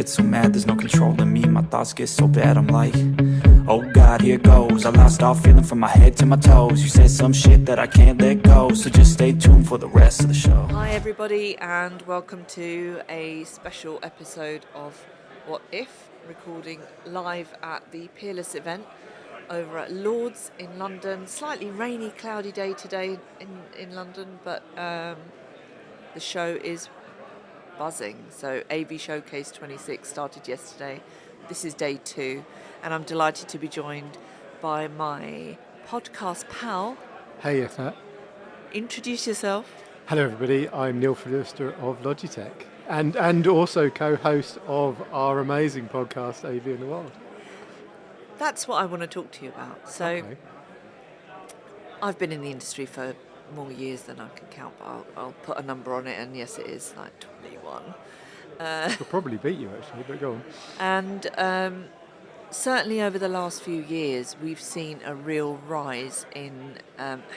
get so mad, there's no controlling me. My thoughts get so bad, I'm like, oh God, here goes. I lost all feeling from my head to my toes. You said some shit that I can't let go, so just stay tuned for the rest of the show. Hi everybody, and welcome to a special episode of WhatIff, recording live at the Peerless event over at Lord's in London. Slightly rainy, cloudy day today in London, but the show is buzzing. So AV Showcase 26 started yesterday. This is day 2, and I'm delighted to be joined by my podcast pal. Hey, Effat. Introduce yourself. Hello, everybody. I'm Neil Fluester of Logitech, and also co-host of our amazing podcast, AV in the World. That's what I want to talk to you about. So, Okay. I've been in the industry for more years than I can count, but I'll put a number on it, and yes, it is like 21. I'll probably beat you, actually, but go on. And certainly over the last few years, we've seen a real rise in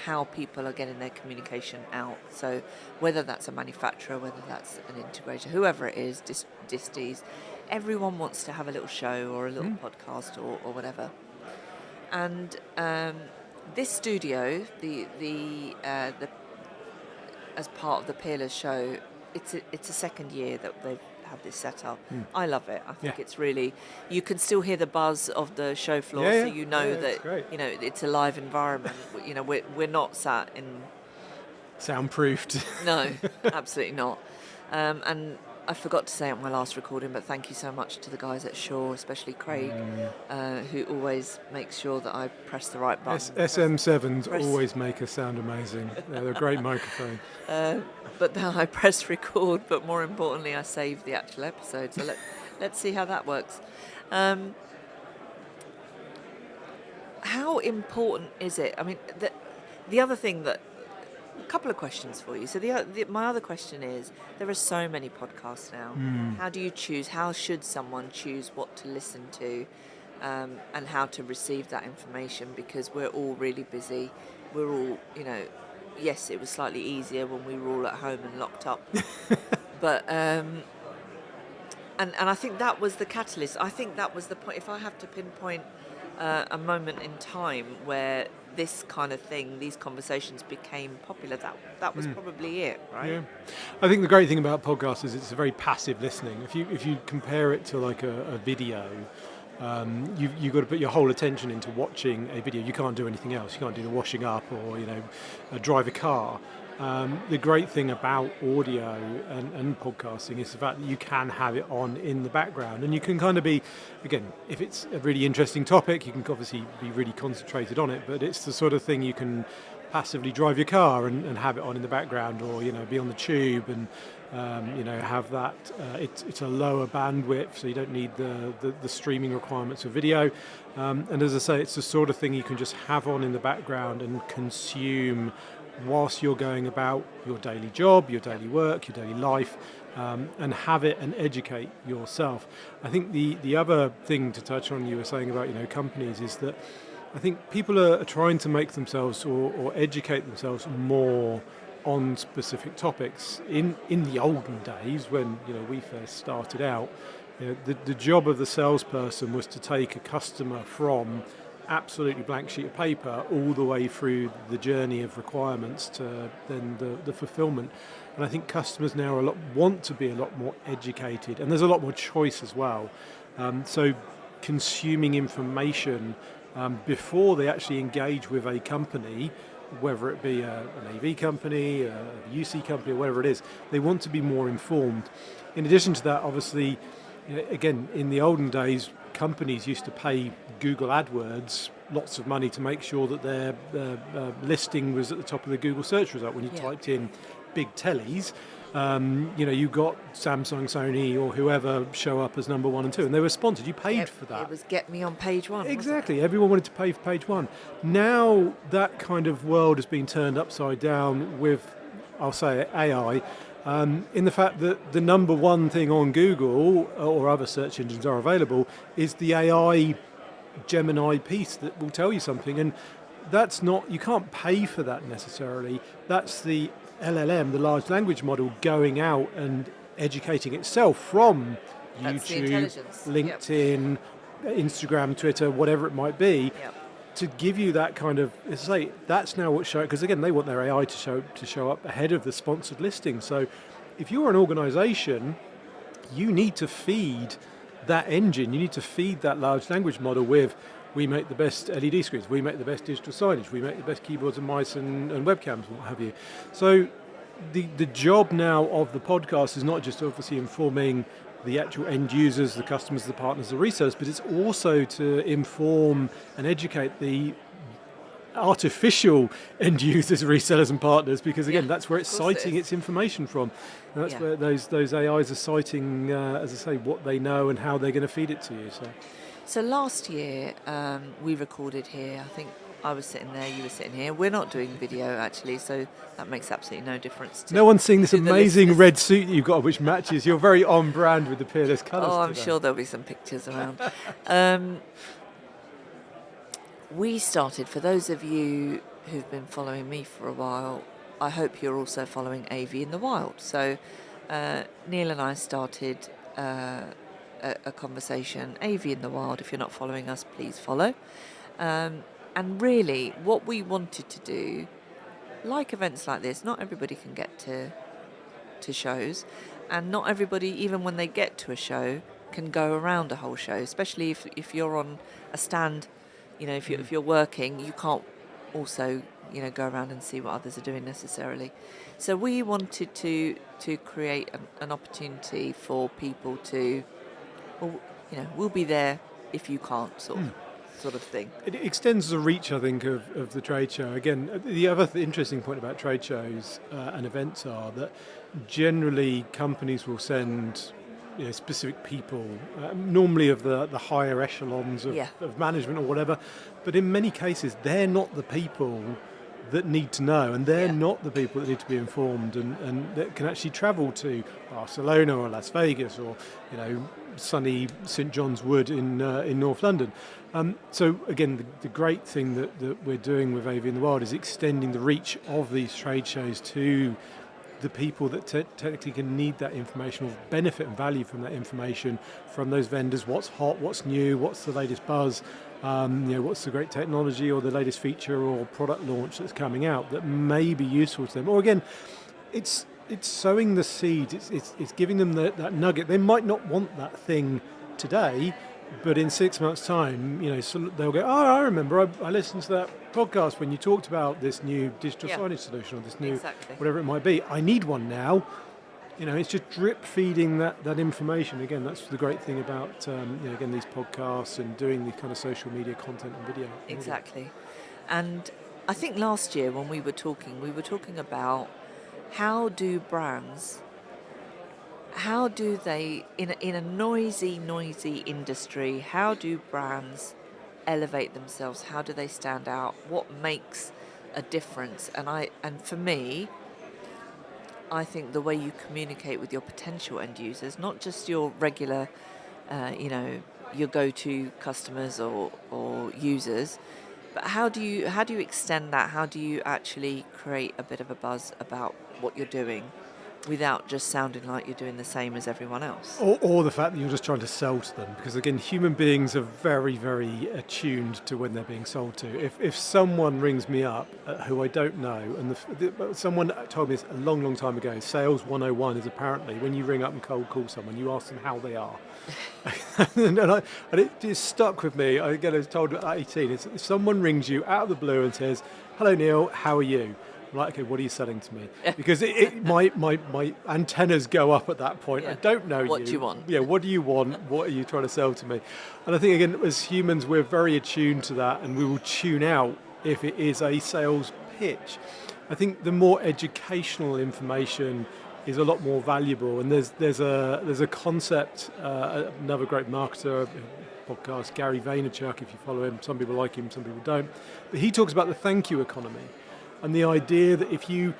how people are getting their communication out. So whether that's a manufacturer, whether that's an integrator, whoever it is, disties, everyone wants to have a little show or a little podcast or whatever. And this studio, the as part of the Peerless show, it's a second year that they've had this set up. I love it. I think it's really, you can still hear the buzz of the show floor, so you know that it's a live environment. You know, we're not sat in Soundproofed. No, absolutely not. And I forgot to say it on my last recording, but thank you so much to the guys at Shaw, especially Craig, who always makes sure that I press the right button. SM7s always make us sound amazing. They're a great microphone. But then I press record, but more importantly, I save the actual episode. So let's see how that works. How important is it? I mean, the other thing that, a couple of questions for you. So my other question is, there are so many podcasts now. How do you choose? How should someone choose what to listen to, and how to receive that information? Because we're all really busy. We're all, yes, it was slightly easier when we were all at home and locked up. But and I think that was the catalyst. I think that was the point. If I have to pinpoint a moment in time where this kind of thing, these conversations became popular, that was probably it, right? Yeah, I think the great thing about podcasts is it's a very passive listening. If you compare it to like a video, you've got to put your whole attention into watching a video. You can't do anything else. You can't do the washing up or drive a car. The great thing about audio and podcasting is the fact that you can have it on in the background, and you can kind of be, again, if it's a really interesting topic, you can obviously be really concentrated on it, but it's the sort of thing you can passively drive your car and have it on in the background, or be on the tube and have that. It's a lower bandwidth, so you don't need the streaming requirements of video. And as I say, it's the sort of thing you can just have on in the background and consume whilst you're going about your daily job, your daily work, your daily life, and have it and educate yourself. I think the other thing to touch on, you were saying about companies, is that I think people are trying to make themselves or educate themselves more on specific topics. In the olden days, when we first started out, the job of the salesperson was to take a customer from absolutely blank sheet of paper all the way through the journey of requirements to then the fulfillment. And I think customers now want to be a lot more educated, and there's a lot more choice as well. So consuming information before they actually engage with a company, whether it be an AV company, a UC company, or whatever it is, they want to be more informed. In addition to that, obviously, again, in the olden days, companies used to pay Google AdWords lots of money to make sure that their listing was at the top of the Google search result. When you typed in big tellies, you got Samsung, Sony, or whoever show up as number 1 and 2, and they were sponsored. You paid for that. It was get me on page 1. Exactly. Everyone wanted to pay for page 1. Now that kind of world has been turned upside down with, I'll say it, AI. In the fact that the number 1 thing on Google or other search engines are available is the AI Gemini piece that will tell you something, and that's not, you can't pay for that necessarily. That's the LLM, the large language model, going out and educating itself from That's the YouTube, intelligence. LinkedIn, Instagram, Twitter, whatever it might be, Yep. to give you that kind of, as I say, that's now what show, because again, they want their AI to show up ahead of the sponsored listing. So if you're an organization, you need to feed that engine, you need to feed that large language model with, we make the best LED screens, we make the best digital signage, we make the best keyboards and mice and webcams and what have you. So the job now of the podcast is not just obviously informing the actual end users, the customers, the partners, the resellers, but it's also to inform and educate the artificial end users, resellers and partners, because again, that's where it's citing its information from. And that's where those AIs are citing, as I say, what they know and how they're going to feed it to you. So last year we recorded here. I think I was sitting there, you were sitting here. We're not doing video actually, so that makes absolutely no difference. No one's seeing this amazing red suit you've got, which matches. You're very on brand with the Peerless colours. Oh, I'm today. sure there'll be some pictures around. We started, for those of you who've been following me for a while, I hope you're also following AV in the Wild. So Neil and I started a conversation, AV in the Wild. If you're not following us, please follow. And really, what we wanted to do, like events like this, not everybody can get to shows, and not everybody, even when they get to a show, can go around a whole show, especially if you're on a stand. You know, if you're working, you can't also, go around and see what others are doing necessarily. So we wanted to create an opportunity for people to, well, we'll be there if you can't, sort of thing. It extends the reach, I think, of the trade show. Again, the other interesting point about trade shows and events are that generally companies will send specific people, normally of the higher echelons of management or whatever, but in many cases they're not the people that need to know, and they're not the people that need to be informed and that can actually travel to Barcelona or Las Vegas or sunny St John's Wood in North London. So again, the great thing that we're doing with AV in the Wild is extending the reach of these trade shows to the people that technically can need that information or benefit and value from that information from those vendors. What's hot, what's new, what's the latest buzz, what's the great technology or the latest feature or product launch that's coming out that may be useful to them. Or again, it's sowing the seed, it's giving them that nugget. They might not want that thing today, but in 6 months' time, so they'll go, oh, I remember, I listened to that podcast when you talked about this new digital signage solution or this new whatever it might be. I need one now. It's just drip feeding that information. Again, that's the great thing about again, these podcasts and doing these kind of social media content and video. Exactly. And I think last year when we were talking about how do brands, in a noisy industry, how do brands elevate themselves? How do they stand out? What makes a difference? And for me, I think the way you communicate with your potential end users, not just your regular, your go-to customers or users, but how do you extend that? How do you actually create a bit of a buzz about what you're doing without just sounding like you're doing the same as everyone else? Or the fact that you're just trying to sell to them. Because again, human beings are very, very attuned to when they're being sold to. If someone rings me up who I don't know, and someone told me this a long, long time ago, sales 101 is apparently when you ring up and cold call someone, you ask them how they are. and it just stuck with me. I was told at 18, if someone rings you out of the blue and says, hello Neil, how are you? I'm like, okay, what are you selling to me? Because my antennas go up at that point. I don't know What do you want? Yeah, what do you want? What are you trying to sell to me? And I think, again, as humans, we're very attuned to that, and we will tune out if it is a sales pitch. I think the more educational information is a lot more valuable. And there's a concept, another great marketer, podcast, Gary Vaynerchuk, if you follow him. Some people like him, some people don't. But he talks about the thank you economy. And the idea that if you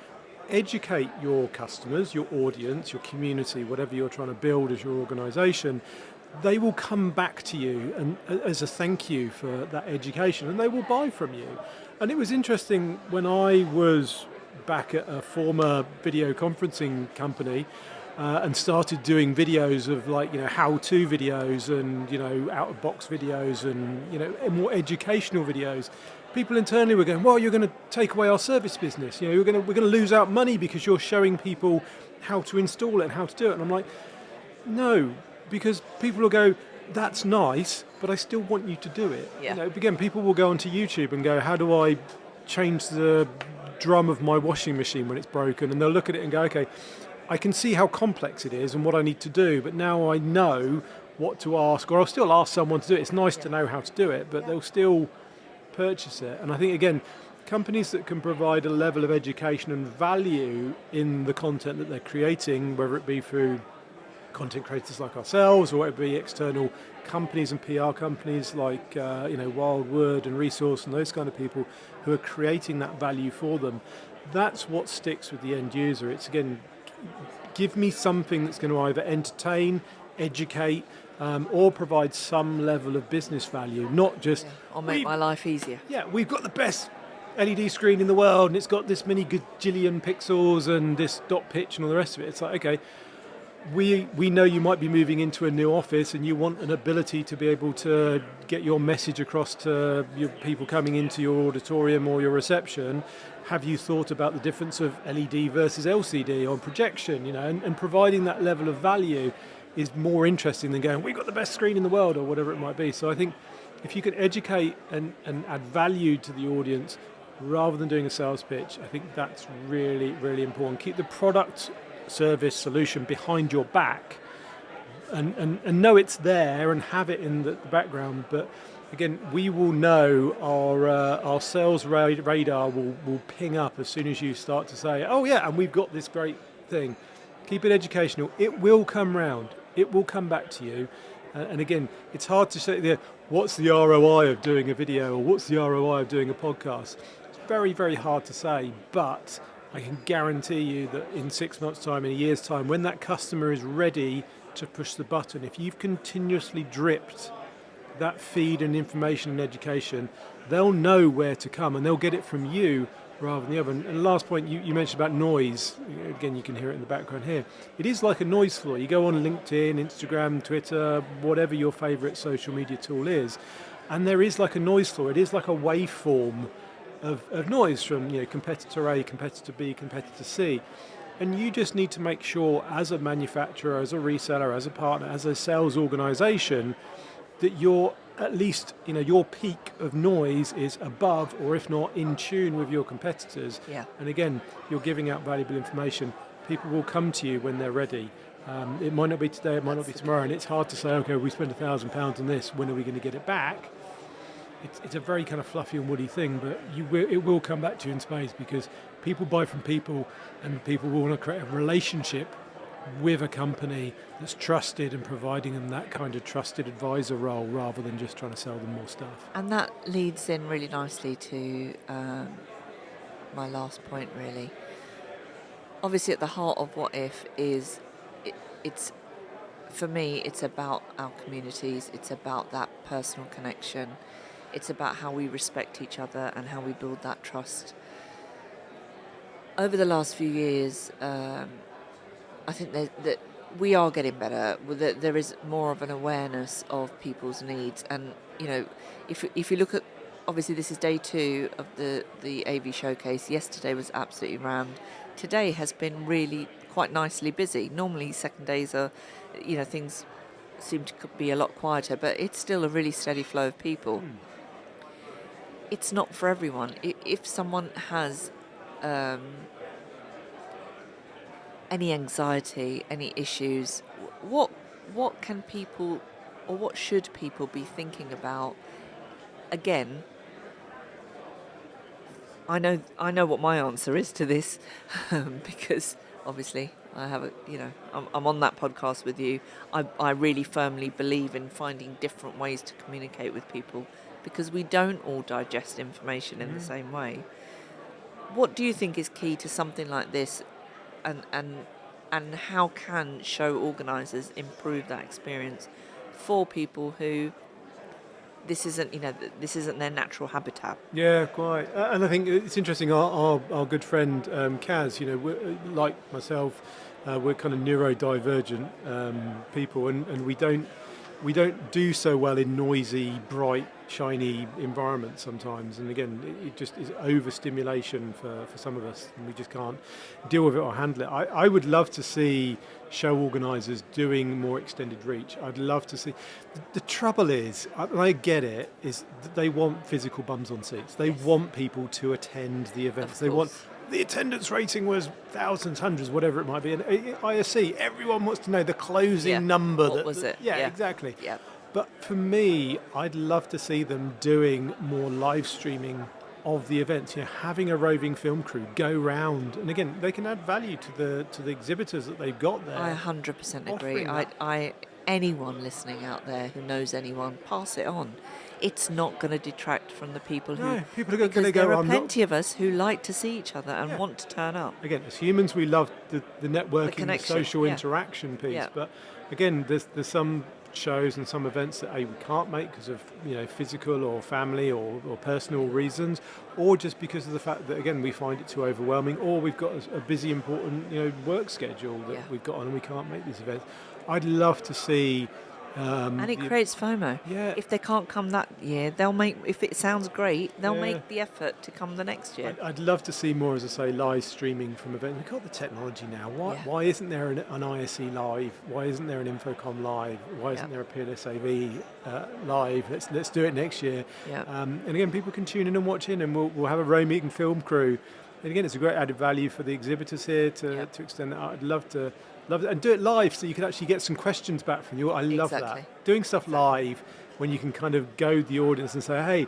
educate your customers, your audience, your community, whatever you're trying to build as your organisation, they will come back to you and as a thank you for that education, and they will buy from you. And it was interesting when I was back at a former video conferencing company. and started doing videos of how-to videos and out-of-box videos and more educational videos, people internally were going, well, you're going to take away our service business. We're going to lose out money because you're showing people how to install it and how to do it. And I'm like, no, because people will go, that's nice, but I still want you to do it. Yeah. Again, people will go onto YouTube and go, how do I change the drum of my washing machine when it's broken? And they'll look at it and go, okay, I can see how complex it is and what I need to do, but now I know what to ask, or I'll still ask someone to do it. It's nice to know how to do it, but they'll still purchase it. And I think, again, companies that can provide a level of education and value in the content that they're creating, whether it be through content creators like ourselves, or it be external companies and PR companies like Wildwood and Resource and those kind of people who are creating that value for them, that's what sticks with the end user. It's, again, give me something that's going to either entertain, educate, or provide some level of business value, not just... Or make my life easier. Yeah, we've got the best LED screen in the world and it's got this many gajillion pixels and this dot pitch and all the rest of it. It's like, okay, we know you might be moving into a new office and you want an ability to be able to get your message across to your people coming into your auditorium or your reception. Have you thought about the difference of LED versus LCD on projection? And providing that level of value is more interesting than going, we've got the best screen in the world, or whatever it might be. So I think if you can educate and add value to the audience rather than doing a sales pitch, I think that's really, really important. Keep the product, service, solution behind your back and know it's there and have it in the background. But again, we will know our sales radar will ping up as soon as you start to say, oh yeah, and we've got this great thing. Keep it educational. It will come round. It will come back to you. And again, it's hard to say, what's the ROI of doing a video, or what's the ROI of doing a podcast? It's very, very hard to say, but I can guarantee you that in 6 months' time, in a year's time, when that customer is ready to push the button, if you've continuously dripped that feed and information and education, they'll know where to come and they'll get it from you rather than the other. And the last point you mentioned about noise, again, you can hear it in the background here. It is like a noise floor. You go on LinkedIn, Instagram, Twitter, whatever your favourite social media tool is, and there is like a noise floor. It is like a waveform of noise from competitor A, competitor B, competitor C. And you just need to make sure, as a manufacturer, as a reseller, as a partner, as a sales organisation, that you're at least, your peak of noise is above, or if not in tune with your competitors. Yeah. And again, you're giving out valuable information. People will come to you when they're ready. It might not be today, it might not be tomorrow, and it's hard to say, okay, we spent £1,000 on this, when are we going to get it back? It's a very kind of fluffy and woody thing, but it will come back to you in spades, because people buy from people, and people will want to create a relationship with a company that's trusted and providing them that kind of trusted advisor role, rather than just trying to sell them more stuff. And that leads in really nicely to my last point, really. Obviously, at the heart of WhatIff is, it's for me, it's about our communities. It's about that personal connection. It's about how we respect each other and how we build that trust. Over the last few years, I think that we are getting better. There is more of an awareness of people's needs, and if you look at, obviously this is day 2 of the AV showcase. Yesterday was absolutely rammed. Today has been really quite nicely busy. Normally second days are, things seem to be a lot quieter, but it's still a really steady flow of people. It's not for everyone. If someone has any anxiety, any issues, what can people, or what should people be thinking about? Again, I know what my answer is to this, because obviously I have I'm on that podcast with you. I really firmly believe in finding different ways to communicate with people, because we don't all digest information in the same way. What do you think is key to something like this, and how can show organisers improve that experience for people who this isn't their natural habitat? Yeah, quite. And I think it's interesting. Our good friend Kaz, like myself, We're kind of neurodivergent people, and we don't do so well in noisy, bright, shiny environments sometimes. And again, it just is overstimulation for some of us, and we just can't deal with it or handle it. I would love to see show organisers doing more extended reach. I'd love to see. The trouble is, and I get it, is that they want physical bums on seats. They want people to attend the events. They want. The attendance rating was thousands, hundreds, whatever it might be. And ISC, everyone wants to know the closing number. What was it? Yeah, exactly. Yeah. But for me, I'd love to see them doing more live streaming of the events. Having a roving film crew go round, and again, they can add value to the exhibitors that they've got there. I 100% agree. Anyone listening out there who knows anyone, pass it on. It's not going to detract from the people who. No, people are going to go. There are plenty of us who like to see each other and want to turn up. Again, as humans, we love the networking, the social yeah. interaction piece. Yeah. But again, there's some shows and some events that we can't make because of physical or family or personal reasons, or just because of the fact that again we find it too overwhelming, or we've got a busy, important work schedule that we've got on and we can't make these events. I'd love to see. And it creates FOMO. Yeah. If they can't come that year, they'll make. If it sounds great, they'll make the effort to come the next year. I'd love to see more, as I say, live streaming from events. We've got the technology now. Why isn't there an ISE live? Why isn't there an Infocom live? Why isn't there a Peerless AV live? Let's do it next year. Yeah. And again, people can tune in and watch in, and we'll have a row meeting film crew. And again, it's a great added value for the exhibitors here to extend that. I'd love to and do it live so you can actually get some questions back from you. I love that. Doing stuff live when you can kind of goad the audience and say, hey,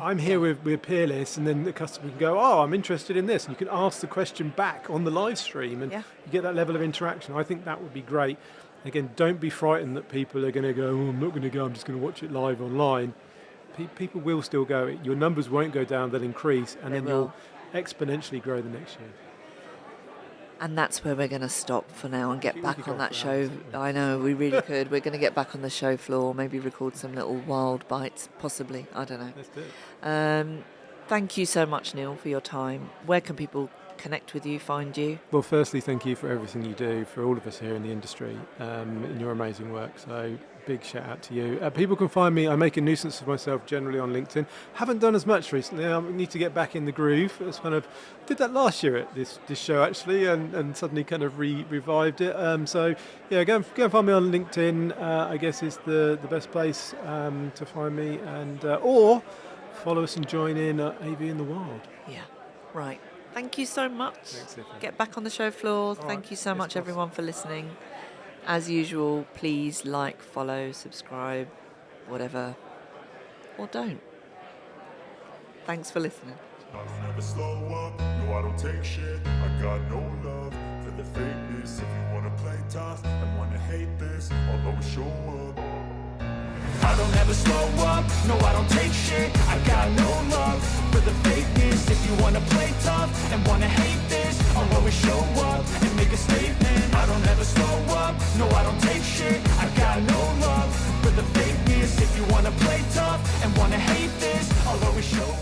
I'm here with Peerless, and then the customer can go, oh, I'm interested in this. And you can ask the question back on the live stream, and you get that level of interaction. I think that would be great. Again, don't be frightened that people are going to go, oh, I'm not going to go, I'm just going to watch it live online. People will still go. Your numbers won't go down, they'll increase, and then you'll exponentially grow the next year. And that's where we're going to stop for now and get back on that show. I know, we really could. We're going to get back on the show floor, maybe record some little wild bites, possibly. I don't know. Let's do it. Thank you so much, Neil, for your time. Where can people connect with you, find you? Well, firstly, thank you for everything you do for all of us here in the industry, in your amazing work. So big shout out to you. People can find me. I make a nuisance of myself generally on LinkedIn. Haven't done as much recently. I need to get back in the groove. It's kind of did that last year at this show actually, and suddenly kind of revived it. So yeah, go and find me on LinkedIn. I guess is the best place to find me, and or follow us and join in AV in the Wild. Yeah, right. Thank you so much. Thanks, Tiffany. Get back on the show floor. Thank you so much, everyone, for listening. As usual, please like, follow, subscribe, whatever, or don't. Thanks for listening. I'll never slow up, no I don't take shit. I got no love for the fakeness. If you wanna play tough and wanna hate this, I'll always show up. I don't ever slow up, no I don't take shit. I got no love for the fakeness. If you wanna play tough and wanna hate this, I'll always show up and make a statement. I don't ever slow up, no I don't take shit. I got no love for the fakeness. If you wanna play tough and wanna hate this, I'll always show up.